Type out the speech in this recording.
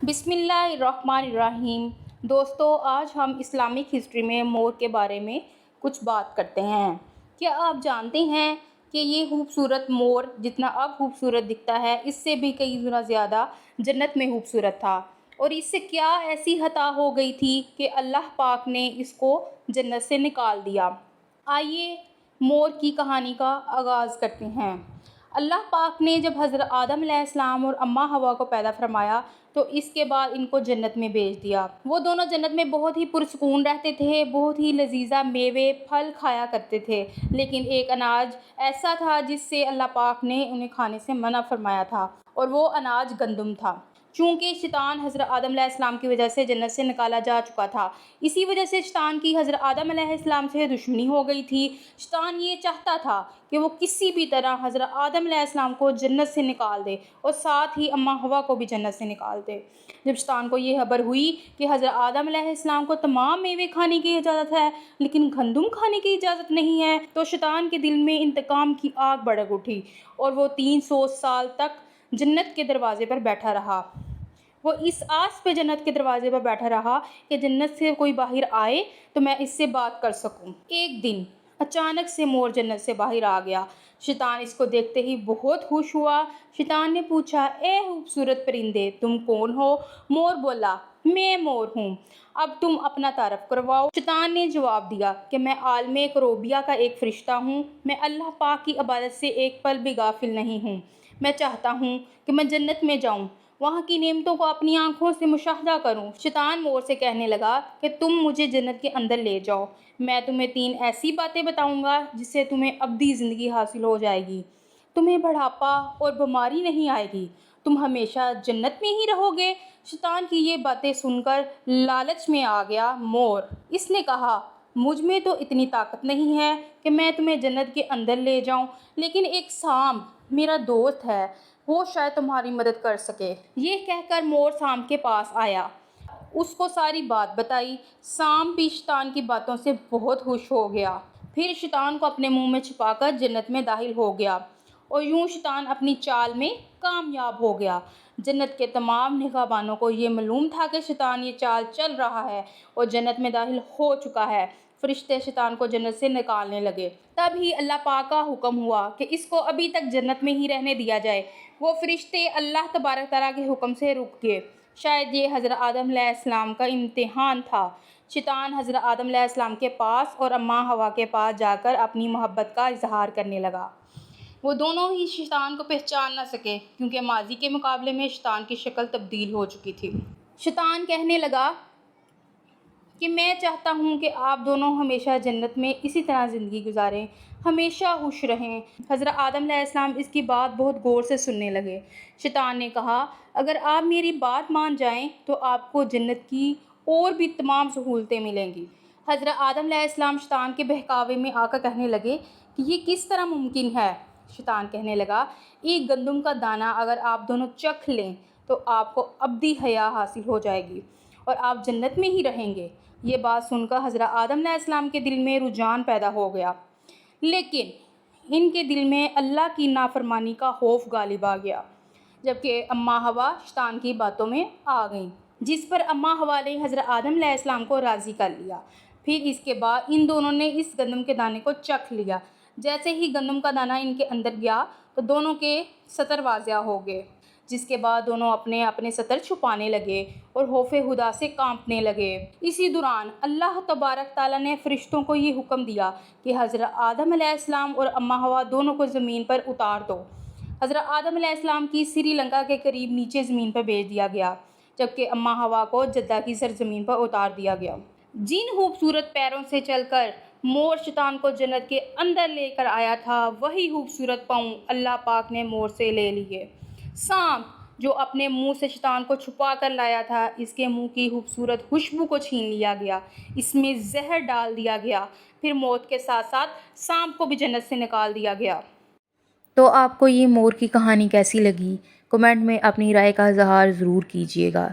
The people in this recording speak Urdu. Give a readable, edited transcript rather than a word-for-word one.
بسم اللہ الرحمن الرحیم۔ دوستو، آج ہم اسلامک ہسٹری میں مور کے بارے میں کچھ بات کرتے ہیں۔ کیا آپ جانتے ہیں کہ یہ خوبصورت مور جتنا اب خوبصورت دکھتا ہے، اس سے بھی کئی گنا زیادہ جنت میں خوبصورت تھا، اور اس سے کیا ایسی خطا ہو گئی تھی کہ اللہ پاک نے اس کو جنت سے نکال دیا؟ آئیے مور کی کہانی کا آغاز کرتے ہیں۔ اللہ پاک نے جب حضرت آدم علیہ السلام اور اماں حوا کو پیدا فرمایا تو اس کے بعد ان کو جنت میں بھیج دیا۔ وہ دونوں جنت میں بہت ہی پرسکون رہتے تھے، بہت ہی لذیذہ میوے پھل کھایا کرتے تھے، لیکن ایک اناج ایسا تھا جس سے اللہ پاک نے انہیں کھانے سے منع فرمایا تھا، اور وہ اناج گندم تھا۔ چونکہ شیطان حضرت آدم علیہ السلام کی وجہ سے جنت سے نکالا جا چکا تھا، اسی وجہ سے شیطان کی حضرت آدم علیہ السلام سے دشمنی ہو گئی تھی۔ شیطان یہ چاہتا تھا کہ وہ کسی بھی طرح حضرت آدم علیہ السلام کو جنت سے نکال دے، اور ساتھ ہی اماں حوا کو بھی جنت سے نکال دے۔ جب شیطان کو یہ خبر ہوئی کہ حضرت آدم علیہ السلام کو تمام میوے کھانے کی اجازت ہے لیکن گندم کھانے کی اجازت نہیں ہے، تو شیطان کے دل میں انتقام کی آگ بھڑک اٹھی، اور وہ 300 سال تک جنت کے دروازے پر بیٹھا رہا۔ وہ اس آس پہ جنت کے دروازے پر بیٹھا رہا کہ جنت سے کوئی باہر آئے تو میں اس سے بات کر سکوں۔ ایک دن اچانک سے مور جنت سے باہر آ گیا۔ شیطان اس کو دیکھتے ہی بہت خوش ہوا۔ شیطان نے پوچھا، اے خوبصورت پرندے، تم کون ہو؟ مور بولا، میں مور ہوں، اب تم اپنا تعارف کرواؤ۔ شیطان نے جواب دیا کہ میں عالم کروبیہ کا ایک فرشتہ ہوں، میں اللہ پاک کی عبادت سے ایک پل بھی غافل نہیں ہوں۔ میں چاہتا ہوں کہ میں جنت میں جاؤں، وہاں کی نعمتوں کو اپنی آنکھوں سے مشاہدہ کروں۔ شیطان مور سے کہنے لگا کہ تم مجھے جنت کے اندر لے جاؤ، میں تمہیں 3 ایسی باتیں بتاؤں گا جس سے تمہیں ابدی زندگی حاصل ہو جائے گی۔ تمہیں بڑھاپا اور بیماری نہیں آئے گی، تم ہمیشہ جنت میں ہی رہو گے۔ شیطان کی یہ باتیں سن کر لالچ میں آ گیا مور۔ اس نے کہا، مجھ میں تو اتنی طاقت نہیں ہے کہ میں تمہیں جنت کے اندر لے جاؤں، لیکن ایک سانپ میرا دوست ہے، وہ شاید تمہاری مدد کر سکے۔ یہ کہہ کر مور سانپ کے پاس آیا، اس کو ساری بات بتائی۔ سانپ بھی شیطان کی باتوں سے بہت خوش ہو گیا، پھر شیطان کو اپنے منہ میں چھپا کر جنت میں داخل ہو گیا، اور یوں شیطان اپنی چال میں کامیاب ہو گیا۔ جنت کے تمام نگہبانوں کو یہ معلوم تھا کہ شیطان یہ چال چل رہا ہے اور جنت میں داخل ہو چکا ہے۔ فرشتے شیطان کو جنت سے نکالنے لگے، تب ہی اللہ پاک کا حکم ہوا کہ اس کو ابھی تک جنت میں ہی رہنے دیا جائے۔ وہ فرشتے اللہ تبارک تعالیٰ کے حکم سے رک گئے۔ شاید یہ حضرت آدم علیہ السلام کا امتحان تھا۔ شیطان حضرت آدم علیہ السلام کے پاس اور اماں حوا کے پاس جا کر اپنی محبت کا اظہار کرنے لگا۔ وہ دونوں ہی شیطان کو پہچان نہ سکے، کیونکہ ماضی کے مقابلے میں شیطان کی شکل تبدیل ہو چکی تھی۔ شیطان کہنے لگا کہ میں چاہتا ہوں کہ آپ دونوں ہمیشہ جنت میں اسی طرح زندگی گزاریں، ہمیشہ خوش رہیں۔ حضرت آدم علیہ السلام اس کی بات بہت غور سے سننے لگے۔ شیطان نے کہا، اگر آپ میری بات مان جائیں تو آپ کو جنت کی اور بھی تمام سہولتیں ملیں گی۔ حضرت آدم علیہ السلام شیطان کے بہکاوے میں آ کر کہنے لگے کہ یہ کس طرح ممکن ہے؟ شیطان کہنے لگا، ایک گندم کا دانہ اگر آپ دونوں چکھ لیں تو آپ کو ابدی حیات حاصل ہو جائے گی اور آپ جنت میں ہی رہیں گے۔ یہ بات سن کر حضرت آدم علیہ السلام کے دل میں رجحان پیدا ہو گیا، لیکن ان کے دل میں اللہ کی نافرمانی کا خوف غالب آ گیا، جبکہ اماں حوا شیطان کی باتوں میں آ گئیں، جس پر اماں حوا نے حضرت آدم علیہ السلام کو راضی کر لیا۔ پھر اس کے بعد ان دونوں نے اس گندم کے دانے کو چکھ لیا۔ جیسے ہی گندم کا دانہ ان کے اندر گیا تو دونوں کے سطر واضح ہو گئے، جس کے بعد دونوں اپنے اپنے سطر چھپانے لگے اور خوف خدا سے کانپنے لگے۔ اسی دوران اللہ تبارک تعالیٰ نے فرشتوں کو یہ حکم دیا کہ حضرت آدم علیہ السلام اور اماں حوا دونوں کو زمین پر اتار دو۔ حضرت آدم علیہ السلام کی سری لنکا کے قریب نیچے زمین پر بھیج دیا گیا، جبکہ اماں حوا کو جدہ کی سرزمین پر اتار دیا گیا۔ جن خوبصورت پیروں سے چل کر مور شیطان کو جنت کے اندر لے کر آیا تھا، وہی خوبصورت پاؤں اللہ پاک نے مور سے لے لیے۔ سانپ جو اپنے منہ سے شیطان کو چھپا کر لایا تھا، اس کے منہ کی خوبصورت خوشبو کو چھین لیا گیا، اس میں زہر ڈال دیا گیا، پھر موت کے ساتھ ساتھ سانپ کو بھی جنت سے نکال دیا گیا۔ تو آپ کو یہ مور کی کہانی کیسی لگی؟ کمنٹ میں اپنی رائے کا اظہار ضرور کیجیے گا۔